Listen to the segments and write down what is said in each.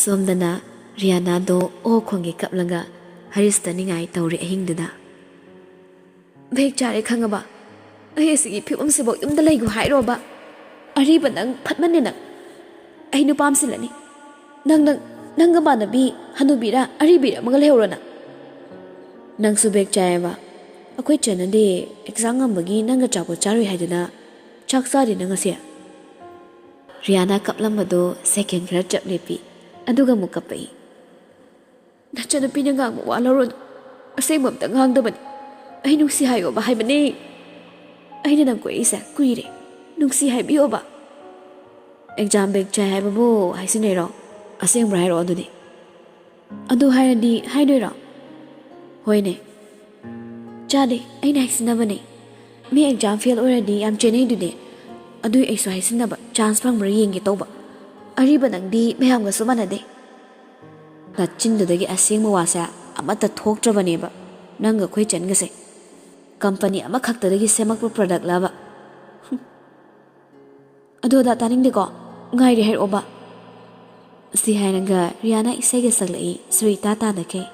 Somdana Rihanna do o khongi kaplanga Haris taningai tawri ahingduda. Bek chare khangaba. Ai sigi phibum sibo yumda laigu hairoba. Ariba nang phatmane nang. Ai nu pamsilani. Nang ga manabi hanubira aribira magal heurona. Nang su bek chayeba. Akoi chanade exam ngambagi nang ga chapo charui haidana. Chaksari nang asia. Rihanna kaplambado second grade chap lepi. Aduga mukapai. Nachana pinangang mo walaron. Asengmam tangang daban. Ay nungsi hayo ba hay bani. Ay na nang ko isa kuire. Nungsi hay biyo ba. Exam beg chay hay babo hay sinero. Aseng bra hayro adu ni. Adu hay di hay no ro. Hoy ne. Chade ay na sinaba ni. Me exam fail already am chenay du ni. Adu ay so hay sinaba chance pang mari yengi tawba. Ariba nang di mayam ga sumana de. Na chindudagi aseng mo wasa amata thok trabani ba. Nang ga khoi chan ga se. Company ama khaktadagi semakpa product laba. Ado da taning de ko ngai ri her oba. Si hainanga Rihanna isege saglai sri tata da ke.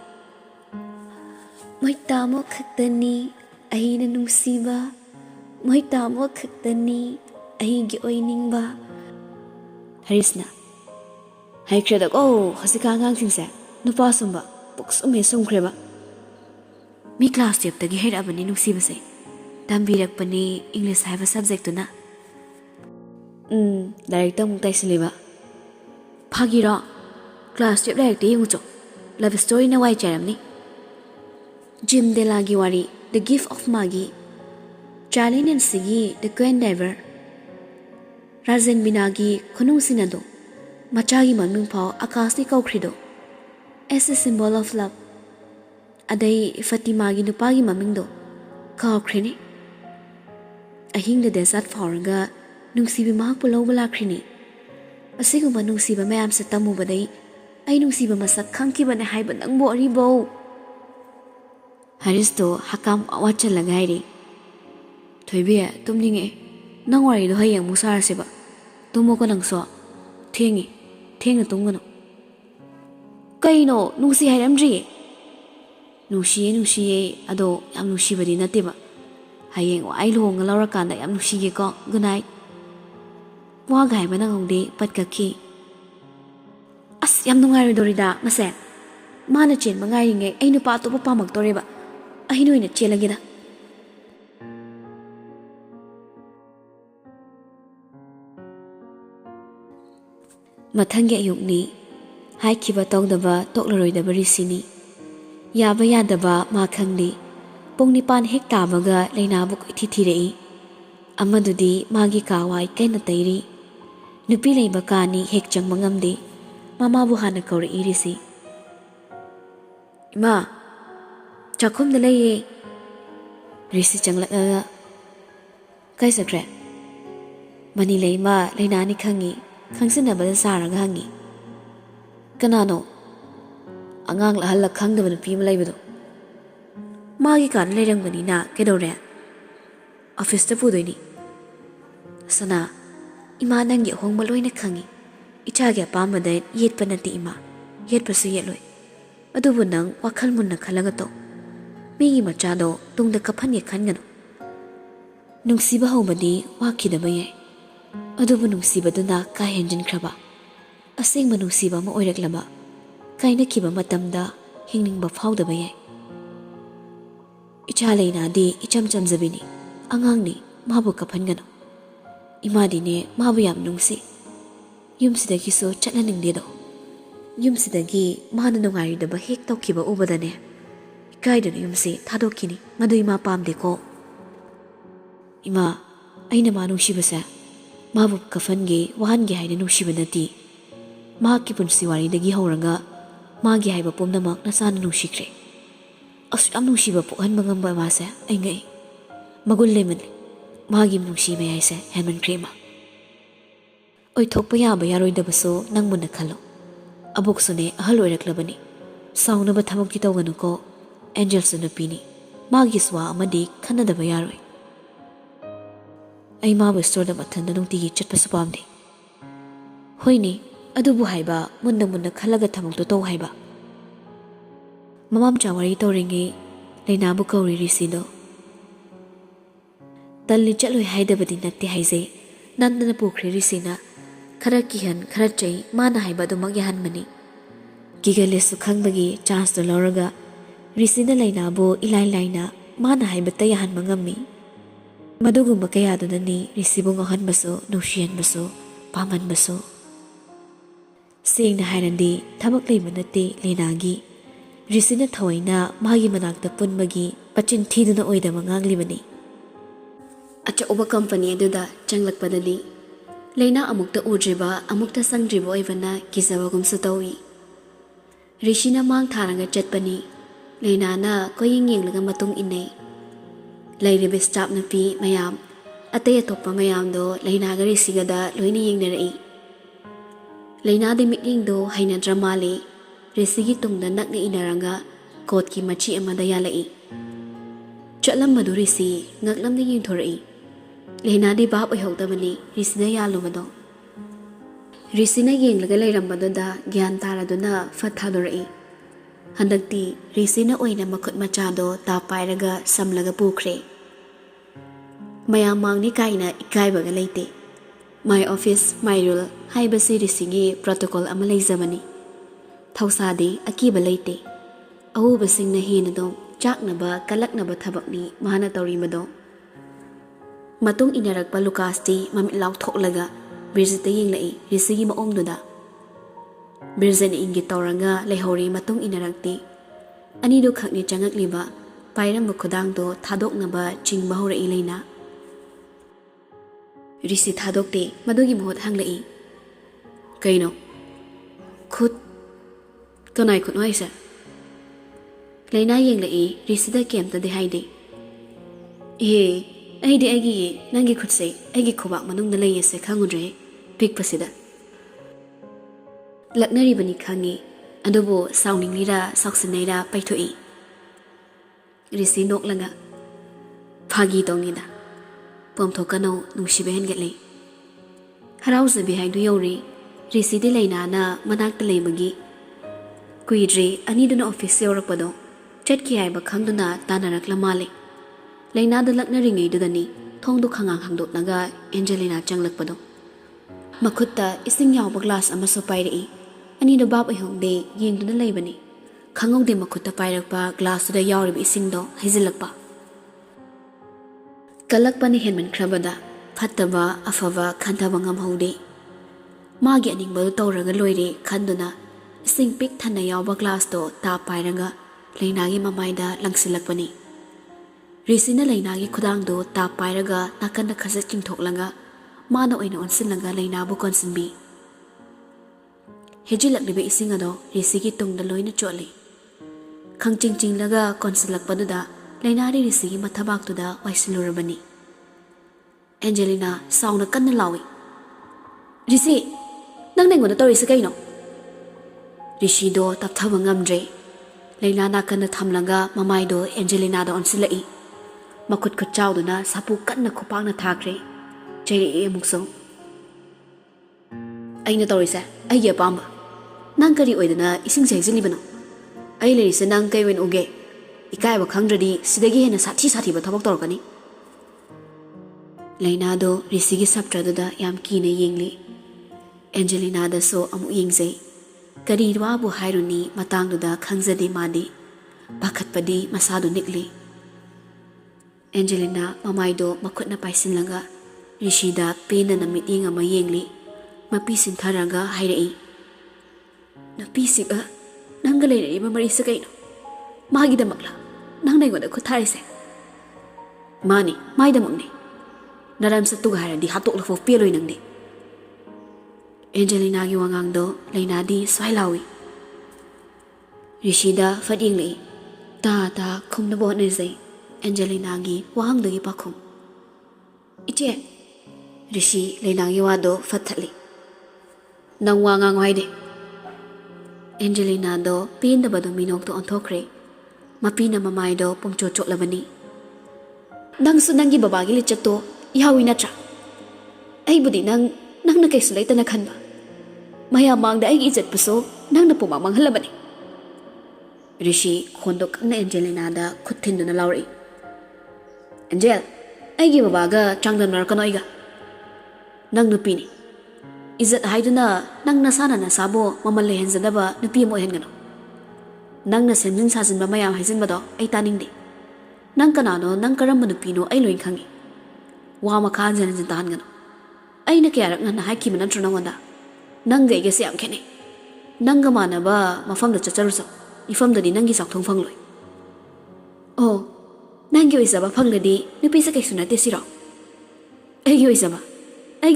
Moi tamo khaktani ahina nungsiba. Moi tamo khaktani ahigi oiningba. Harisna. Hai kredak oh hasika ngang singse nupa sumba buksum he sumkreba. Mi class tip tagi head abani nungsiba se. Tambirak pani English have a subject to na. Director mung tai siliba. Phagira class tip director yung cho. Love story na wai charam ni. Jim de lagi wari The Gift of Maggie. Charlie Nancy The Grand Diver. Razen Binagi Kunung Sinado. Machagi maming pao akasni kaukrido. As a symbol of love. Aday Fatimagi nupagi mamingdo. Kaukrini. Ahing the desert fauraga nungsibi mahak pulaw balakrini. Asiguma nungsiba mayam sa tamu baday ay nungsiba masak kangkiba na haiban ang bo aribo. Haristo hakam awatsa lagayri. Toybiya tumninge nangwari do hayang musara siba. Tumo ko nang so. Tiengi tungano. Kaino nungsi hayamdri. Nungsiye ado yam nungsibadi natiba. Hayeng wa ay luhong ngalaura kanda yam nungsiye ko. Good night. Wagay manang hongdi patkaki. As yam nungari dorida mase. Mana chen mangari ngay ay nupa ato pa magtoriba. Ay nuwi na chen lagi na. Mathangi ayuk ni. Hai kiba tawdaba toklaroidaba risini. Yaba yadaba makhangli. Pung nipan hek tabaga lainabuk itithirei. Amadudi magi kawai kaina tairi. Nupi leiba kani hek chang mangamdi. Mama buhana kauri irisi. Ima. Chakum dalaye. Risi chang lakaga. Kay sakre. Manilay ma lainani khangi. Khangsinaba da saraga hangi. Kanano. Angang lahalak khangdaba nupi malayba do. Magi kan layrang bani na kedore. Office ta pudoy ni. Sana. Ima nangi hong maloy na khangi. Ichagi apamaday yet pa nati ima. Yet pa su yetloy. Adubo nang wakal mo na kalaga to. Mingi machado tungda kapan ye kan gano. Nung siba ho badi wakidaba ye. Adubo nung siba do na kahenjin kraba. Asing manung siba mo oirak laba. Kaina kiba matamda hingning ba fawdaba ye. Ichalay na di ichamcham zabini. Angang ni mabu kapan gano. Imadi ne mabu yam nungsi. Yumsidagi so chatlaning dedo. Yumsidagi mana nungari daba hek tau kiba ubadane. Ikaidan yumsi thadokini madu ima pamde ko. Ima aina ma nungsiba sa. Mabu kafange wahange haida nungsiba nati. Mahaki punsiwari dagi hauranga. Magi haiba pumnamak nasana nungsikre. As am nungsiba puhan mangamba masa ay ngay. Magul lemon. Magim nungsiba ay sa Herman Krema. Oy thokpa yaba yaroy dabaso nang muna khalo. Abok sune ahal oiraklabani. Sauna ba thamok ki tawganu ko Angel suna pini. Magi swa amadi khanadaba yaroy. Ay mabu store da mathanda nungtigi chatpa sapamde. Hoy ni ꯑꯗꯨꯕꯨ ꯍꯥꯏꯕ ꯃꯨꯟꯅ ꯃꯨꯟꯅ ꯈꯜꯂꯒ ꯊꯕꯛꯇꯣ ꯇꯧ ꯍꯥꯏꯕ ꯃꯃꯥꯝꯆꯥ ꯋꯥꯔꯤ ꯇꯧꯔꯤꯉꯩ ꯂꯩꯅꯥꯕꯨ ꯀꯧꯔꯤ ꯔꯤꯁꯤꯗꯣ ꯇꯜꯂꯤ ꯆꯠꯂꯣꯏ ꯍꯥꯏꯗꯕꯗꯤ ꯅꯠꯇꯦ ꯍꯥꯏꯖꯩ ꯅꯟꯗꯅ ꯄꯨꯈ꯭ꯔꯦ ꯔꯤꯁꯤꯅ खरा किहन खरा चई माना हाइबा दुमक याहनमनी किगलेसु खंगबगी चांस तो लौरगा रिसिना लैनाबो इलाइ लाइना माना हाइबता याहनम ngami मदुगुम्बा कयादुननी रिसिबु ngahनबसो नुशियनबसो पामनबसो सेंगना हाइरंदी थबक लेबा नते लेनागी रिसिना थवैना मागी मनाक्ता पुनबगी पचिन थीदुना ओइदमा nganglibani अचौबा कंपनी अदुदा चंगलकपददी लेना अमुक्ता उद्रिबा अमुक्ता संग्रिबो ओइबना किजबगुमसु तौई ऋषिना मांग थारंगा चटपनी लेनाना कोयिंग येंगलगा मतुंग इन्नै लैरिबे स्टाफ नपी मयाम अतै अतोप्पा मयामदो लेनागा ऋषिगदा लोइना येंगनरई लेनादे मिटिंगदो हैनद्रा माले ऋषिगी तुंगदा नकना इनरंगा कोटकी मची अमदा यालई चलमबदो ऋषि ngaklamna yengthorei लेनादी बाप ओइहौदबनी ऋषिना यालुबदो ऋषिना येंगलगा लैरंबदोदा ज्ञान तारादुना फथादोरई हंदक्ति ऋषिना ओइना मखुत मचादो ता पाइरगा समलगा पुख्रे मयाम मांगनी काइना इकाइबगा लैते माय ऑफिस माय रूल हाइबसी ऋषिगी प्रोटोकॉल अमा लैजबनी थौसादी अकीबा लैते अहुबसिंगना हेनदो चाकनबा कलकनबा थबकनी माना तौरीबदो मतुंग इनरकपा लुकासती ममित लाउथोकलगा बिरजिता येंगलई ऋषिगी मओंगदुदा बिरजन इंगी तौरंगा लेहौरी मतुंग इनरकती अनिदो खकनी चंगकलिबा पाइरंब खुदांगदो थादोकनबा चिंगबा हौरई लेना ऋषि थादोकते मदुगी मोहत हंगलई कइनो खुद कनाय खुद हाइसे लेना येंगलई ऋषिदा केमतदे हाइदे ए ऐदे ऐगी नंगी खुदसे ऐगी खुबाक मनुंगदा लैयेसे खंगुद्रे पिकपसिदा लक्नरिबनी खंगी अदुबो साउनिंगलिरा साउसिनैरा पैथोई ऋषि नोकलंगा फागी तोंगिदा पोमथोकनो नुसिबे हेनगेले हराउजबे हाइदु यौरी ऋषिदे लैनाना मनाक्ता लैबगी कुइद्रे अनिदुना ऑफिस यौरकपदो चटकी हाइबा खंगदुना तानारकला माले लेनाद लक्नरिङैदुदनी थोंदु खंगांग हांदोकनगा एंजेलिना चंगलकपदो मखुत्ता इसिंग यावबा ग्लास अमसो पाइरई अनिदो बाप ओइहोंदे येंगदुना लैबनी खंगौदे मखुत्ता पाइरकपा ग्लासुदा यावरिबा इसिंगदो हैजिलकपा कलकपनि हेनमनख्रबदा फत्तबा अफबा खंथबा ngamhौदे मागी अनिंगबदो तौरगा लोइरे खंदुना इसिंग पिक थन्ना यावबा ग्लासदो ता पाइरगा लेनागी ममाइदा लंगसिलकपनी ऋषिना लेनागी खुदांगदो ता पाइरगा नाकन्ना खजा चिंथोकलंगा माना ओइना ओनसिलंगा लेनाबु कोनसिनबी हेजिलकलिबे इसिंग अदो ऋषिगी तुंगदा लोइना चोली खंगचिंगचिंगलगा कोनसिलकपदुदा लेनारी ऋषिगी मथबाक्तुदा वाइसिलुरबनी एंजेलिना साउना कन्ना लावी ऋषि नंग नेंगोना तौरिसे कइनो ऋषिदो तपथबा ngamdre लेना नाकन्ना थमलंगा ममाइदो एंजेलिनादा ओनसिलई मखुत खुद चाउदुना सापु कन्ना खुपांगना थाख्रे चैरे अमुक्सो अइना तौरिसे अइगे अपांबा नंग करी ओइदना इसिंग सेजिलिबनो अइ लेरिसे नंग कै वेन उगे इकायबा खंगद्रदी सिदगी हेना साथी साथीबा थबक तौरकनी लेनादो ऋषिगी सप्त्रदुदा याम कीने येंगली एंजेलिनादा सो अमु येंगजै करी वाबु हाइरुनी मतांगदुदा खंगजदे मादे पाखतपदी मसादु निकली एंजेलिना ममाइदो मखुतना पाइसिनलगा ऋषिदा पेना नमितिंग अमा येंगली मपी सिंथरगा हाइरई नपीसिगा नंग लेरइबा मरिसे कइनो मागिदमकला नंग नैगोदा खुथारिसे मानी माइदमकने नरम सत्तुगा हाइरदी हातोकलफो पेलोइ नंगदे एंजेलिनागी वांगांगदो लेनादी स्वाइलावी ऋषिदा फदिंगले ता ता खुमनबो होनजै एंजेलिनागी वांगदगी पाखुम इचे ऋषि लेनागी वादो फथली नंग वांगांग हाइदे एंजेलिनादो पेंदबदो मिनोकतो ओंथोख्रे मपीना ममाइदो पुंगचो चोटलबनी नंगसु नंगी बाबागी लिचतो यावी नत्रा अइबुदी नंगना कैसु लैतना खनबा ꯃꯌꯥꯝ ꯃꯥꯡꯗ ꯑꯩꯒꯤ ꯏꯖꯠꯄꯨꯁꯨ ꯅꯪꯅ ꯄꯨꯃꯥꯡ ꯃꯥꯡꯍꯜꯂꯕꯅꯤ ꯔꯤꯁꯤ ꯈꯣꯟꯗꯣ ꯀꯟꯅ ꯑꯦꯟꯖꯦꯂꯤꯅꯥꯗ ꯈꯨꯠ ꯊꯤꯟꯗꯨꯅ ꯂꯥꯎꯔꯛꯏ ꯑꯦꯟꯖꯦꯜ ꯑꯩꯒꯤ ꯕꯕꯥꯒ ꯆꯥꯡꯗꯝꯅꯔꯛꯀꯅꯣ ꯑꯩꯒ ꯅꯪ ꯅꯨꯄꯤꯅꯤ ꯏꯖꯠ ꯍꯥꯏꯗꯨꯅ ꯅꯪ ꯅꯁꯥꯅ ꯅꯁꯥꯕꯨ ꯃꯃꯜ ꯂꯩꯍꯟꯖꯗꯕ ꯅꯨꯄꯤ ꯑꯃ ꯑꯣꯏꯍꯟꯒꯅꯨ ꯅꯪꯅ ꯁꯦꯝꯖꯤꯟ ꯁꯥꯖꯤꯟꯕ ꯃꯌꯥꯝ ꯍꯥꯏꯖꯤꯟꯕꯗꯣ ꯑꯩ ꯇꯥꯅꯤꯡꯗꯦ ꯅꯪ ꯀꯅꯥꯅꯣ ꯅꯪ ꯀꯔꯝꯕ ꯅꯨꯄꯤꯅꯣ ꯑꯩ ꯂꯣꯏ ꯈꯪꯉꯤ ꯋꯥ ꯃꯈꯥ ꯍꯟꯖꯤꯟ ꯍꯟꯖꯤꯟ ꯇꯥꯍꯟꯒꯅꯨ ꯑꯩꯅ ꯀꯌꯥꯔꯛ ꯉꯟꯅ ꯍꯥꯏꯈꯤꯕ ꯅꯠꯇ꯭ꯔꯣ ꯅꯪꯉꯣꯟꯗ ꯅꯪꯒ ꯑꯩꯒꯁꯦ ꯌꯥꯝ ꯈꯦꯠꯅꯩ ꯅꯪꯒ ꯃꯥꯟꯅꯕ ꯃꯐꯝꯗ ꯆꯠꯆꯔꯨꯆꯣ ꯃꯤꯐꯝꯗꯗꯤ ꯅꯪꯒꯤ ꯆꯥꯎꯊꯣꯡ ꯐꯪꯂꯣꯏ ꯑꯣ ꯅꯪꯒꯤ ꯑꯣꯏꯖꯕ ꯐꯪꯂꯗꯤ ꯅꯨꯄꯤꯁꯦ ꯀꯩꯁꯨ ꯅꯠꯇꯦ ꯁꯤꯔꯣ ꯑꯩꯒꯤ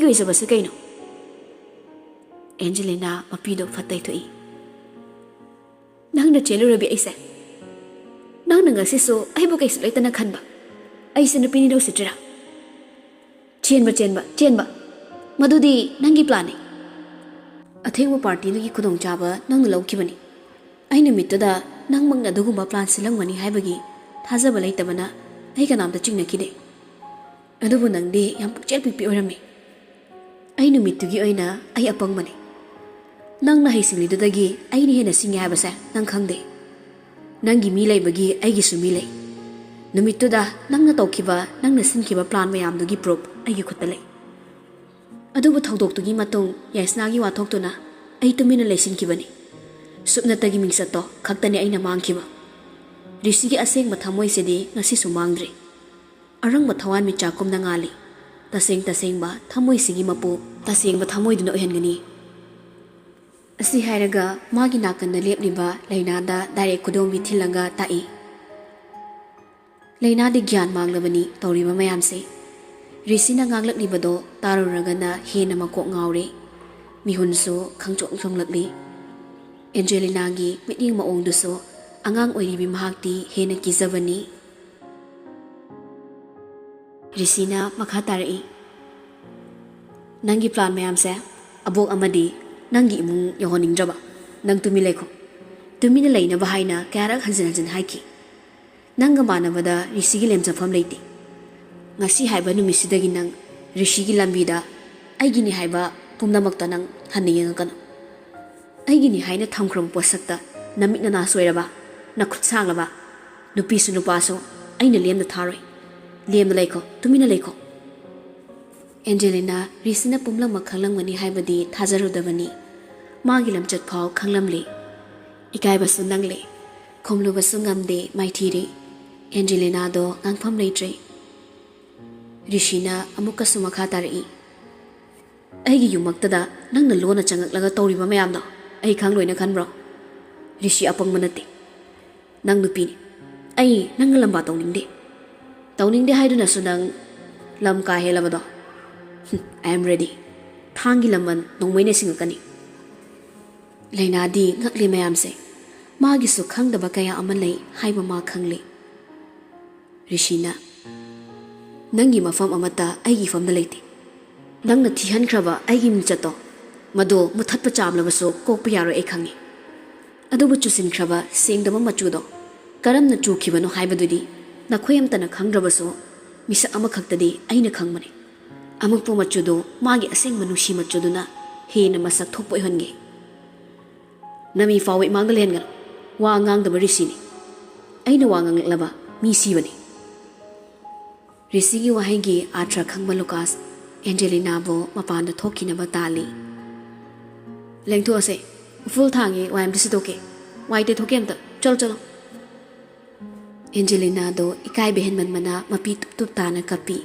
ꯑꯣꯏꯖꯕꯁꯦ ꯀꯩꯅꯣ ꯑꯦꯟꯖꯦꯂꯤꯅꯥ ꯃꯄꯤꯗꯣ ꯐꯠꯇꯩꯊꯣꯛꯏ ꯅꯪꯅ ꯆꯦꯜꯂꯨꯔꯕꯤ ꯑꯩꯁꯦ ꯅꯪꯅ ꯉꯁꯤꯁꯨ ꯑꯩꯕꯨ ꯀꯩꯁꯨ ꯂꯩꯇꯅ ꯈꯟꯕ ꯑꯩꯁꯦ ꯅꯨꯄꯤꯅꯤꯗ ꯎꯁꯤꯠꯇ꯭ꯔꯤꯔꯥ ꯆꯦꯟꯕ ꯃꯗꯨꯗꯤ ꯅꯪꯒꯤ ꯄ꯭ꯂꯥꯟꯅꯤ ꯑꯊꯦꯡꯕ ꯄꯥꯔꯇꯤꯗꯨꯒꯤ ꯈꯨꯗꯣꯡꯆꯥꯕ ꯅꯪꯅ ꯂꯧꯈꯤꯕꯅꯤ ꯑꯩ ꯅꯨꯃꯤꯠꯇꯨꯗ ꯅꯪꯃꯛꯅ ꯑꯗꯨꯒꯨꯝꯕ ꯄ꯭ꯂꯥꯟ ꯁꯤꯜꯂꯝꯒꯅꯤ ꯍꯥꯏꯕꯒꯤ ꯊꯥꯖꯕ ꯂꯩꯇꯕꯅ ꯑꯩ ꯀꯅꯥꯝꯇ ꯆꯤꯡꯅꯈꯤꯗꯦ ꯑꯗꯨꯕꯨ ꯅꯪꯗꯤ ꯌꯥꯝ ꯄꯨꯛꯆꯦꯜ ꯄꯤꯛꯄꯤ ꯑꯣꯏꯔꯝꯃꯤ ꯑꯩ ꯅꯨꯃꯤꯠꯇꯨꯒꯤ ꯑꯣꯏꯅ ꯑꯩ ꯑꯄꯪꯕꯅꯤ ꯅꯪꯅ ꯍꯩꯁꯤꯡꯂꯤꯗꯨꯗꯒꯤ ꯑꯩꯅ ꯍꯦꯟꯅ ꯁꯤꯡꯉꯦ ꯍꯥꯏꯕꯁꯦ ꯅꯪ ꯈꯪꯗꯦ ꯅꯪꯒꯤ ꯃꯤ ꯂꯩꯕꯒꯤ ꯑꯩꯒꯤꯁꯨ ꯃꯤ ꯂꯩ ꯅꯨꯃꯤꯠꯇꯨꯗ ꯅꯪꯅ ꯇꯧꯈꯤꯕ ꯅꯪꯅ ꯁꯤꯟꯈꯤꯕ ꯄ꯭ꯂꯥꯟ ꯃꯌꯥꯝꯗꯨꯒꯤ ꯄ꯭ꯔꯨꯐ ꯑꯩꯒꯤ ꯈꯨꯠꯇ ꯂꯩ ꯑꯗꯨꯕꯨ ꯊꯧꯗꯣꯛꯇꯨꯒꯤ ꯃꯇꯨꯡ ꯌꯥꯏꯁꯅꯥꯒꯤ ꯋꯥꯊꯣꯛꯇꯨꯅ ꯑꯩ ꯇꯨꯃꯤꯟꯅ ꯂꯩꯁꯤꯟꯈꯤꯕꯅꯤ ꯁꯨꯞꯅꯇꯒꯤ ꯃꯤꯡꯆꯠꯇꯣ ꯈꯛꯇꯅꯤ ꯑꯩꯅ ꯃꯥꯡꯈꯤꯕ ꯔꯤꯁꯤꯒꯤ ꯑꯁꯦꯡꯕ ꯊꯃꯣꯏꯁꯤꯗꯤ ꯉꯁꯤꯁꯨ ꯃꯥꯡꯗ꯭ꯔꯤ ꯑꯔꯪꯕ ꯊꯋꯥꯟꯃꯤꯆꯥꯛꯀꯨꯝꯅ ꯉꯥꯜꯂꯤ ꯇꯁꯦꯡꯕ ꯊꯃꯣꯏꯁꯤꯒꯤ ꯃꯄꯨ ꯇꯁꯦꯡꯕ ꯊꯃꯣꯏꯗꯨꯅ ꯑꯣꯏꯍꯟꯒꯅꯤ ꯑꯁꯤ ꯍꯥꯏꯔꯒ ꯃꯥꯒꯤ ꯅꯥꯀꯟꯗ ꯂꯦꯞꯂꯤꯕ ꯂꯩꯅꯥꯗ ꯗꯥꯏꯔꯦꯛ ꯈꯨꯗꯣꯝꯕꯤ ꯊꯤꯜꯂꯒ ꯇꯥꯛꯏ ꯂꯩꯅꯥꯗꯤ ꯒ꯭ꯌꯥꯟ ꯃꯥꯡꯂꯕꯅꯤ ꯇꯧꯔꯤꯕ ꯃꯌꯥꯝꯁꯦ ꯔꯤꯁꯤꯅ ꯉꯥꯡꯂꯛꯂꯤꯕꯗꯣ ꯇꯥꯔꯨꯔꯒꯅ ꯍꯦꯟꯅ ꯃꯀꯣꯛ ꯉꯥꯎꯔꯦ ꯃꯤꯍꯨꯟꯁꯨ ꯈꯪꯆꯣꯡ ꯆꯣꯡꯂꯛꯂꯤ ꯑꯦꯟꯖꯦꯂꯤꯅꯥꯒꯤ ꯃꯤꯠꯌꯦꯡ ꯃꯑꯣꯡꯗꯨꯁꯨ ꯑꯉꯥꯡ ꯑꯣꯏꯔꯤꯕꯤ ꯃꯍꯥꯛꯇꯤ ꯍꯦꯟꯅ ꯀꯤꯖꯕꯅꯤ ꯔꯤꯁꯤꯅ ꯃꯈꯥ ꯇꯥꯔꯛꯏ ꯅꯪꯒꯤ ꯄ꯭ꯂꯥꯟ ꯃꯌꯥꯝꯁꯦ ꯑꯕꯣꯛ ꯑꯃꯗꯤ ꯅꯪꯒꯤ ꯏꯃꯨꯡ ꯌꯧꯍꯟꯅꯤꯡꯗ꯭ꯔꯕ ꯅꯪ ꯇꯨꯃꯤꯟ ꯂꯩꯈꯣ ꯇꯨꯃꯤꯟꯅ ꯂꯩꯅꯕ ꯍꯥꯏꯅ ꯀꯌꯥꯔꯛ ꯍꯟꯖꯤꯟ ꯍꯟꯖꯤꯟ ꯍꯥꯏꯈꯤ ꯅꯪꯒ ꯃꯥꯟꯅꯕꯗ ꯔꯤꯁꯤꯒꯤ ꯂꯦꯝꯖꯐꯝ ꯂꯩꯇꯦ ꯉꯁꯤ ꯍꯥꯏꯕ ꯅꯨꯃꯤꯠꯁꯤꯗꯒꯤ ꯅꯪ ꯔꯤꯁꯤꯒꯤ ꯂꯝꯕꯤꯗ ꯑꯩꯒꯤꯅꯤ ꯍꯥꯏꯕ ꯄꯨꯝꯅꯃꯛꯇ ꯅꯪ ꯍꯟꯅ ꯌꯦꯡꯉꯛꯀꯅꯨ ꯑꯩꯒꯤꯅꯤ ꯍꯥꯏꯅ ꯊꯝꯈ꯭ꯔꯕ ꯄꯣꯠꯁꯛꯇ ꯅꯃꯤꯠ ꯅꯅꯥ ꯁꯣꯏꯔꯕ ꯅꯈꯨꯠ ꯁꯥꯡꯂꯕ ꯅꯨꯄꯤꯁꯨ ꯅꯨꯄꯥꯁꯨ ꯑꯩꯅ ꯂꯦꯝꯅ ꯊꯥꯔꯣꯏ ꯂꯦꯝꯅ ꯂꯩꯈꯣ ꯇꯨꯃꯤꯟꯅ ꯂꯩꯈꯣ ꯑꯦꯟꯖꯦꯂꯤꯅꯥ ꯔꯤꯁꯤꯅ ꯄꯨꯝꯅꯃꯛ ꯈꯪꯂꯝꯒꯅꯤ ꯍꯥꯏꯕꯗꯤ ꯊꯥꯖꯔꯨꯗꯕꯅꯤ ꯃꯥꯒꯤ ꯂꯝꯆꯠ ꯐꯥꯎ ꯈꯪꯂꯝꯂꯤ ꯏꯀꯥꯏꯕꯁꯨ ꯅꯪꯂꯦ ꯈꯨꯝꯂꯨꯕꯁꯨ ꯉꯝꯗꯦ ꯃꯥꯏꯊꯤꯔꯦ ꯑꯦꯟꯖꯦꯂꯤꯅꯥꯗꯣ ꯉꯥꯡꯐꯝ ꯂꯩꯇ꯭ꯔꯦ ꯔꯤꯁꯤꯅ ꯑꯃꯨꯛꯀꯁꯨ ꯃꯈꯥ ꯇꯥꯔꯛꯏ ꯑꯩꯒꯤ ꯌꯨꯝꯃꯛꯇꯗ ꯅꯪꯅ ꯂꯣꯟꯅ ꯆꯪꯉꯛꯂꯒ ꯇꯧꯔꯤꯕ ꯃꯌꯥꯝꯗꯣ ꯑꯩ ꯈꯪꯂꯣꯏꯅ ꯈꯟꯕ꯭ꯔꯣ ꯔꯤꯁꯤ ꯑꯄꯪꯕ ꯅꯠꯇꯦ ꯅꯪ ꯅꯨꯄꯤꯅꯤ ꯑꯩ ꯅꯪꯅ ꯂꯝꯕꯥ ꯇꯧꯅꯤꯡꯗꯦ ꯍꯥꯏꯗꯨꯅꯁꯨ ꯅꯪ ꯂꯝ ꯀꯥ ꯍꯦꯜꯂꯕꯗꯣ ꯑꯥꯏ ꯑꯦꯝ ꯔꯦꯗꯤ ꯊꯥꯡꯒꯤ ꯂꯃꯟ ꯅꯣꯡꯃꯩꯅ ꯁꯤꯡꯉꯛꯀꯅꯤ ꯂꯩꯅꯥꯗꯤ ꯉꯛꯂꯤ ꯃꯌꯥꯝꯁꯦ ꯃꯥꯒꯤꯁꯨ ꯈꯪꯗꯕ ꯀꯌꯥ ꯑꯃ ꯂꯩ ꯍꯥꯏꯕ ꯃꯥ ꯈꯪꯂꯤ ꯔꯤꯁꯤꯅ ꯅꯪꯒꯤ ꯃꯐꯝ ꯑꯃꯠꯇ ꯑꯩꯒꯤ ꯏꯐꯝꯗ ꯂꯩꯇꯦ ꯅꯪꯅ ꯊꯤꯍꯟꯈ꯭ꯔꯕ ꯑꯩꯒꯤ ꯃꯤꯡꯆꯠꯇꯣ ꯃꯗꯨ ꯃꯨꯊꯠꯄ ꯆꯥꯝꯂꯕꯁꯨ ꯀꯣꯛꯄ ꯌꯥꯔꯣꯏ ꯑꯩ ꯈꯪꯉꯤ ꯑꯗꯨꯕꯨ ꯆꯨꯁꯤꯟꯈ꯭ꯔꯕ ꯁꯦꯡꯗꯕ ꯃꯆꯨꯗꯣ ꯀꯔꯝꯅ ꯆꯨꯈꯤꯕꯅꯣ ꯍꯥꯏꯕꯗꯨꯗꯤ ꯅꯈꯣꯏ ꯑꯃꯇꯅ ꯈꯪꯗ꯭ꯔꯕꯁꯨ ꯃꯤꯁꯛ ꯑꯃꯈꯛꯇꯗꯤ ꯑꯩꯅ ꯈꯪꯕꯅꯤ ꯑꯃꯛꯄ ꯃꯆꯨꯗꯣ ꯃꯥꯒꯤ ꯑꯁꯦꯡꯕ ꯅꯨꯡꯁꯤ ꯃꯆꯨꯗꯨꯅ ꯍꯦꯟꯅ ꯃꯁꯛ ꯊꯣꯛꯄ ꯑꯣꯏꯍꯟꯒꯦ ꯅꯃꯤ ꯐꯥꯎꯕ ꯏꯃꯥꯡꯗ ꯂꯩꯍꯟꯒꯅꯨ ꯋꯥ ꯉꯥꯡꯗꯕ ꯔꯤꯁꯤꯅꯤ ꯑꯩꯅ ꯋꯥ ꯉꯥꯡꯂꯛꯂꯕ ꯃꯤ ꯁꯤꯕꯅꯤ ꯔꯤꯁꯤꯒꯤ ꯋꯥꯍꯩꯒꯤ ꯑꯥꯔꯊ ꯈꯪꯕ ꯂꯨꯀꯥꯁ ꯑꯦꯟꯖꯦꯂꯤꯅꯥꯕꯨ ꯃꯄꯥꯟꯗ ꯊꯣꯛꯈꯤꯅꯕ ꯇꯥꯜꯂꯤ ꯂꯦꯡꯊꯣꯛꯑꯁꯦ ꯎꯐꯨꯜ ꯊꯥꯡꯉꯦ ꯋꯥꯏ ꯑꯝꯇ ꯁꯤꯠꯇꯣꯛꯀꯦ ꯋꯥꯏ ꯇꯩꯊꯣꯛꯀꯦ ꯑꯝꯇ ꯆꯠꯂꯣ ꯑꯦꯟꯖꯦꯂꯤꯅꯥꯗꯣ ꯏꯀꯥꯏꯕ ꯍꯦꯟꯃꯟꯕꯅ ꯃꯄꯤ ꯇꯨꯞ ꯇꯨꯞ ꯇꯥꯅ ꯀꯞꯄꯤ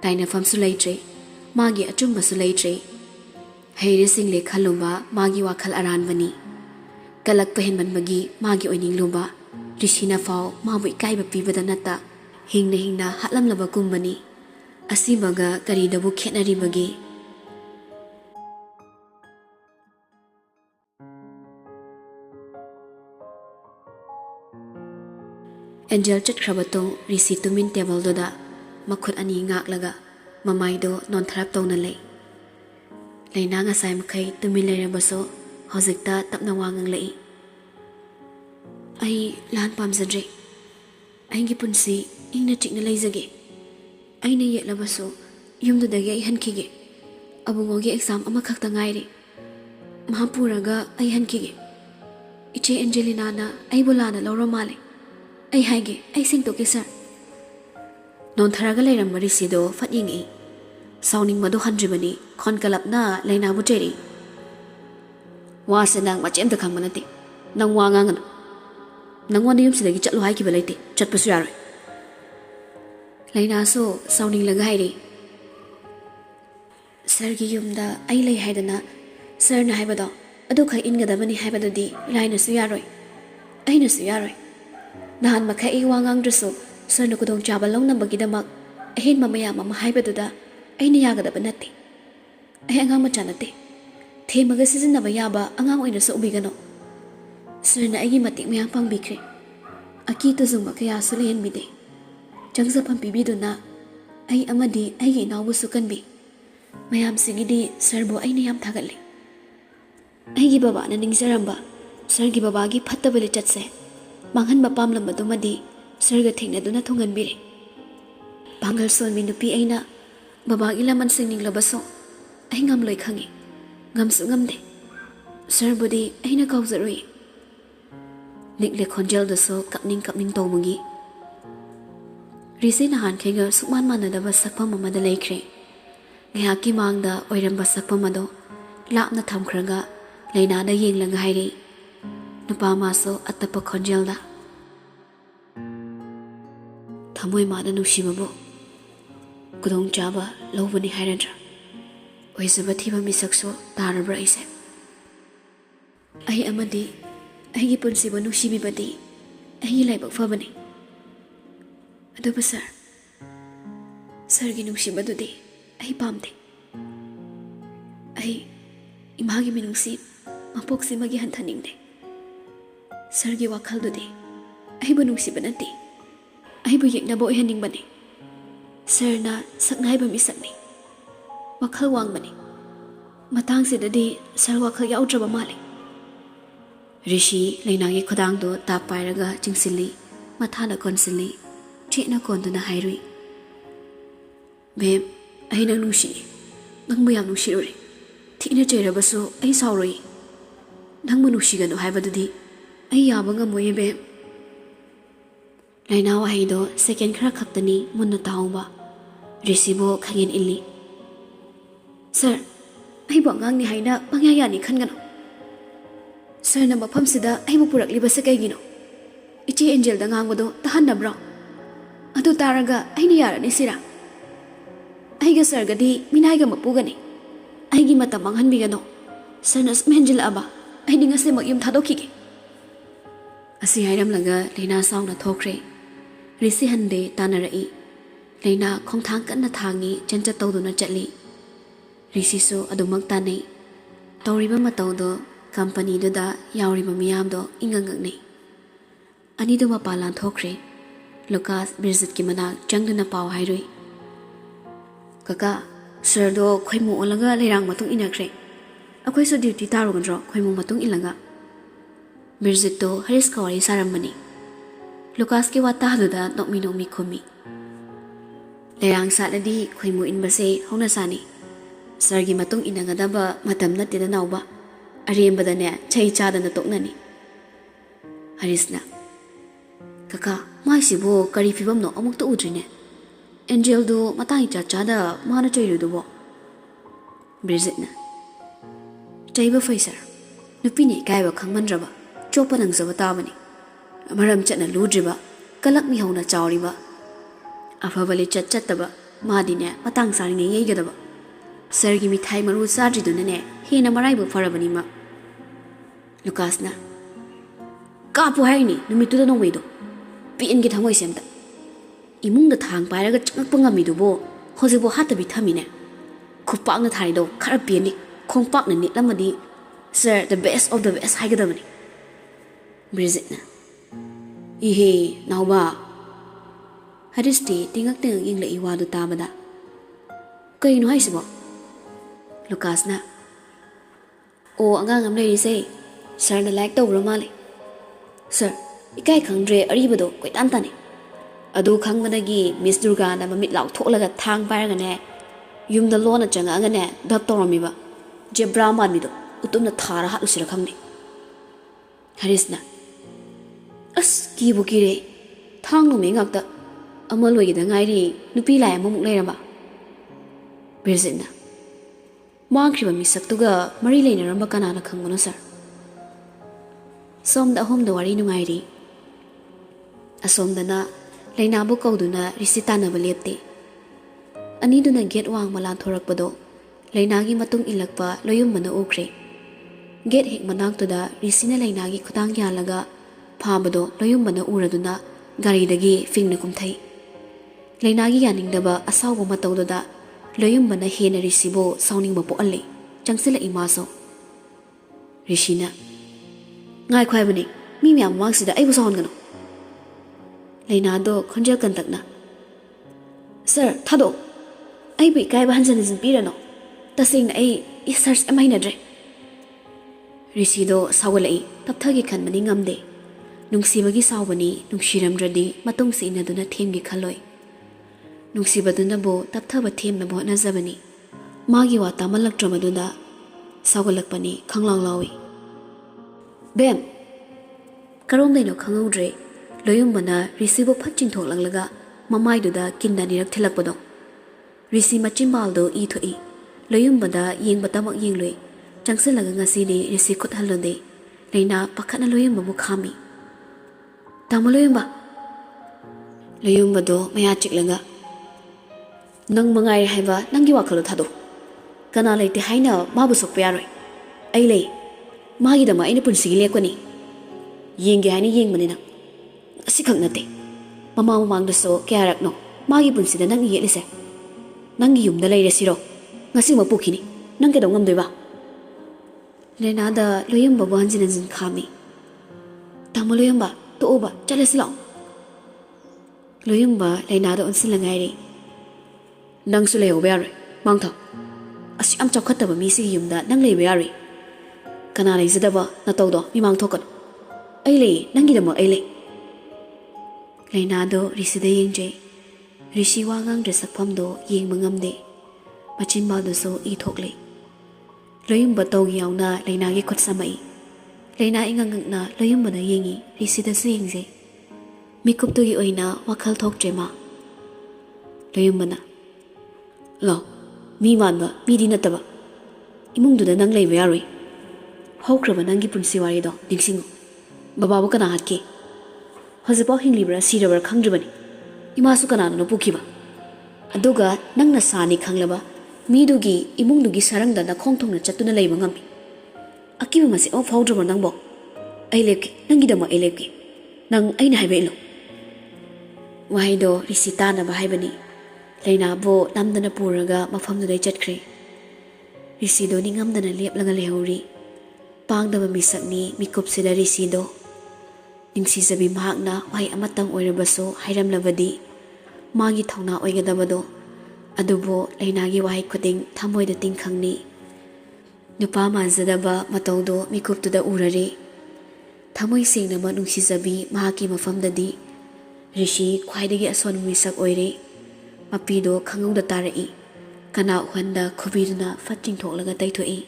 ꯇꯥꯏꯅꯐꯝꯁꯨ ꯂꯩꯇ꯭ꯔꯦ ꯃꯥꯒꯤ ꯑꯆꯨꯝꯕꯁꯨ ꯂꯩꯇ꯭ꯔꯦ ꯍꯩꯔꯦ ꯁꯤꯡꯂꯦ ꯈꯜꯂꯨꯕ ꯃꯥꯒꯤ ꯋꯥꯈꯜ ꯑꯔꯥꯟꯕꯅꯤ ꯀꯜꯂꯛꯄ ꯍꯦꯟꯃꯟꯕꯒꯤ ꯃꯥꯒꯤ ꯑꯣꯏꯅꯤꯡꯂꯨꯕ ꯔꯤꯁꯤꯅ ꯐꯥꯎ ꯃꯥꯕꯨ ꯏꯀꯥꯏꯕ ꯄꯤꯕꯗ ꯅꯠꯇ ꯍꯤꯡꯅ ꯍꯥꯠꯂꯝꯂꯕ ꯀꯨꯝꯕꯅꯤ ꯑꯁꯤꯃꯒ ꯀꯔꯤꯗꯕꯨ ꯈꯦꯠꯅꯔꯤꯕꯒꯦ ꯑꯦꯟꯖꯦꯜ ꯆꯠꯈ꯭ꯔꯕ ꯇꯨꯡ ꯔꯤꯁꯤ ꯇꯨꯃꯤꯟ ꯇꯦꯕꯜꯗꯨꯗ ꯃꯈꯨꯠ ꯑꯅꯤ ꯉꯥꯛꯂꯒ ꯃꯃꯥꯏꯗꯣ ꯅꯣꯟꯊꯔꯞ ꯇꯧꯅ ꯂꯩ ꯂꯩꯅꯥ ꯉꯁꯥꯏ ꯃꯈꯩ ꯇꯨꯃꯤꯟ ꯂꯩꯔꯕꯁꯨ ꯍꯧꯖꯤꯛꯇ ꯇꯞꯅ ꯋꯥ ꯉꯥꯡꯂꯛꯏ ꯑꯩ ꯂꯥꯟ ꯄꯥꯝꯖꯗ꯭ꯔꯦ ꯑꯩꯒꯤ ꯄꯨꯟꯁꯤ ꯏꯪꯅ ꯆꯤꯛꯅ ꯂꯩꯖꯒꯦ ꯑꯩꯅ ꯌꯦꯠꯂꯕꯁꯨ ꯌꯨꯝꯗꯨꯗꯒꯤ ꯑꯩ ꯍꯟꯈꯤꯒꯦ ꯑꯕꯨꯡꯉꯣꯒꯤ ꯑꯦꯛꯖꯥꯝ ꯑꯃꯈꯛꯇ ꯉꯥꯏꯔꯦ Mahapuraga ay hankige. Iche Angelina na ay bulana lauro male. Ay haige ay singtoke sir. Non tharaga layram marisido fatyingi. Sauning madu handribani konkalap na layna bujeri. Wasa nang macem da khang manati. Nang wangangan. Nang wani yum sidagi chatlo hai ki balaiti. Chat pasu yaroi. Layna so sauning laga hairi. Sir gi yum da ay lay haidana sir na haibado. Adu khay ingadabani haibado di layna su yaroi. Ay na su yaroi. Nahan makhay iwangang draso sir na kudong chabalong na bagidamak. Ahin mamaya mama haibado da ay niyagadaba nati. Ay angang machanati. Themaga sizinaba yaba angang oina sa ubigano. Sir na ay matik mayang pangbikre. Akito zumba kaya sulayan bide. Jangsa pampibido na ay amadi ay inawu sukanbi. Mayam sigidi sir bo ay niyam tagali. Ay gibaba na ningsaramba. Sir gibaba gi patabali chatse. Manghan mapam lamba dumadi sir ga thingna duna thungan bire. Bangal son minupi ay na babagi laman singning labaso. Ay ngam loy khangi. Ngamsu ngamde. Sir budi ay na kauzarui. Nikle konjel daso kapning tawmungi. Risi nahan khenga sukman manadaba sakpa mamada laikre. Ngayaki mangda oiramba sakpa mado lapna thamkhraga lainada yenglanga hairi. Nupa maso atapa konjel da. Thamoy mada nushimabo. Kudong chaba lawbani hairandra. Oizaba thiba misakso tarabra ise. Ay amadi ay punsiba nushibibadi ay laibak fabani. Aduba sir. Sir gi nushibadudi ay pamde. Ay imagi minungsi mapoksi magi hantaningde. Sir gi wakhaldudi ay ba nungsibanati. Ay ba yeknabo ihaningbani. Sir na saknay ba misakni. Wakhal wangbani. Matang sidadi sir wakhal yaudraba mali. Rishi lainangi khodang do tapairaga chingsili mathana konsili chena konduna hairui. Bem ay nang nushi nang mayam nushirori thina chairabaso ay sauroi nang manushigano haibadudi ay yaba ngamoye bem. Laina wahido second khara khaktani munna tawba. Rishi bo khangin illi. Sir, ay bo ngang ni haina pangyayani khangano. Sir na mafam sida ay mo purakliba sa kaygino. Ichi Angel da ngangwado tahan na bro. Adu taraga ay niyara ni sira. Ay ga sir gadi minay ga mapugani. Ay gi mata manghanbigano. Sir na Angel aba ay di nga si magyum thadokige. Asi hayram laga Laina saw na thokre. Risi hande tanarai. Laina khongthang kan na thangi chancha tawduna chatli. Risi so adumak tanay. Tawriba matawdo company da yauriba miyam do ingangakni. Ani do mapalan thokre. Lucas Bridget ki manak changduna paw hairui. Kaka sir do khoimu olaga leirang matung inakre. Akhoi so duty tarugandro khoimu matung ilaga. Bridget do Haris kawari sarambani. Lucas ki wata haluda nokmi khumi. Leirang saladi khoimu inbase hona sani. Sir gi matung inagadaba matam na tida nauba. Arembadane chai chadana toknani. Harisna. Kaka, maisibo kari fibam no amuk to udrine. Angel do matai chada mana chairu do bo. Bridgetna. Chaiba faisar. Nupini kaiba khangmandraba. Chopa nangzaba tabani. Maram chatna ludriba. Kalak mi hauna chawriba. Afabali chattaba. Madine matang saringe yegadaba. Sargi mithai maru sadridunane hena maraibu farabanima. Lucasna. Kapu haini numituda no wedo. Piin gi thamoi semta. Imungda thang pairaga chakpa ngamidu bo hojibo hatabi thamine. Khupakna tharido khara piani khongpakna nitlamadi. Sir, the best of the best haigadabani. Bridgetna. Ihe nauba. Haristi tingak teng ingla iwadu tamada. Kaino haisibo. Lucasna. O angang am lady say. Sir na like to romali. Sir, ikai khangdre aribado koi tantani. Adu khangmanagi Miss Durga na mamit law tholaga thang paragane. Yum the lona changa angane dap toramiba. Jebra manmido. utumna thara halusira khangni. Harisna as kibu kire thang no me ngakta amal wagi da ngairi nupi lai amamuk leiramba. Birzina mangkriba misaktuga mari leinaramba kanana khangmono sir. Somda ahom da wari nungairi. Asomdana lainabu kauduna risitanaba lepte. Aniduna get wang malan thorakpado lainagi matung ilakpa loyumbana ukre. Get hek manaktuda risina lainagi khutang yalaga phabado loyumbana uraduna garidagi fingna kumthai. Lainagi yaningdaba asawba matawduda loyumbana hena risibo sawningba poalle changsila imaso. Rishina ngai khwaibani mi myam wangsida aibu sawngano. Lainado khonjel kantakna sir thado aibu ikaiba hanjanjin pirano tasingna ai search amainadre. Risido sawalai tapthagi khanmani ngamde nungsibagi sawbani nungshiramdradi matungsi inaduna themgi khaloi. Nungsibaduna bo tapthaba themna bo nazabani magi wata malakdramaduna sawgalakpani khanglanglawi. Bem karom daino khangaudre loyumbana risibo phatching thoklanglaga mamaiduda kinda nirak thilakpado. Risi machimbaldo I thoi loyumbada yengba yengloi changsilaga ngasidi risi khut halode leina pakhana loyumba mu khami. Tama loyumba loyumbado maya chiklaga nang mangai haiba nangi wakhalo thado kana leite haina mabu sokpa yaroi ai lei magi dama aina punsigi lekoni yenge haini yengmani nang asikhak nate mama mamangdaso kyarakno magi punsida nang yelise nangi yumda leirasiro ngasi mapukhini nang kedo ngamdoiba. Lenada loyumba bo hanjin khami. Tama loyumba to oba chalesilo. Loyumba lenada onsilangairi nang su leo bayari mangtha asi am chakhataba mi si yumda nang lei bayari kana lei zadaba na tawdo mi mang thokan ai lei nangi dama ai lei. Leinado risida yengje rishi wagang dresakpamdo yengma ngamde machinbaldo so I thokle. Loyumba tawgi yauna leinagi khut samai leina ingangna loyumbana yengi risida su yengje mikuptugi oina wakhal thoktrema. Loyumbana lo mi manba midi nataba imungduda nang leiba yaroi haukraba nangi punsi warido ningsingo bababu kana hatke hozipaw hinglibra sirabra khangdribani imasu kanano pukiba aduga nangna sani khanglaba midugi imungdugi sarangda na khongthongna chatuna leiba ngami akiba mase o fawdraba nangbo ai lepke nangi dama ai lepke nang aina haibe ilo waido risitana ba haibani leina bo namdana puraga mafamdudai chatkre. Risido ningamdana leplaga lehori pangdaba misakni mikupsida risido ningsisabi mahakna wai amatang oirabaso hairamlabadi magi thawna oigadabado adubo leinagi wai khuding thamoida tingkhangni nupa manjadaba matawdo mikuptuda urari thamoi sengna ma nungsisabi mahaki mafamdadi rishi khwaidagi aswan misak oire mapido khangauda tarai kana uhanda khubiduna fating thoklaga taithoi.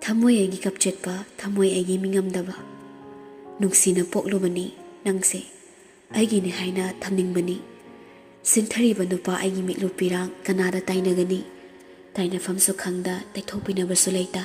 Thamoi agi kapchetpa thamoi agi mingamdaba nungsina poklubani nangse aigi ni haina thamningbani sinthariba nupa aigi mitlupirang kanada tainagani tainafamso khangda taithopinabasu leita.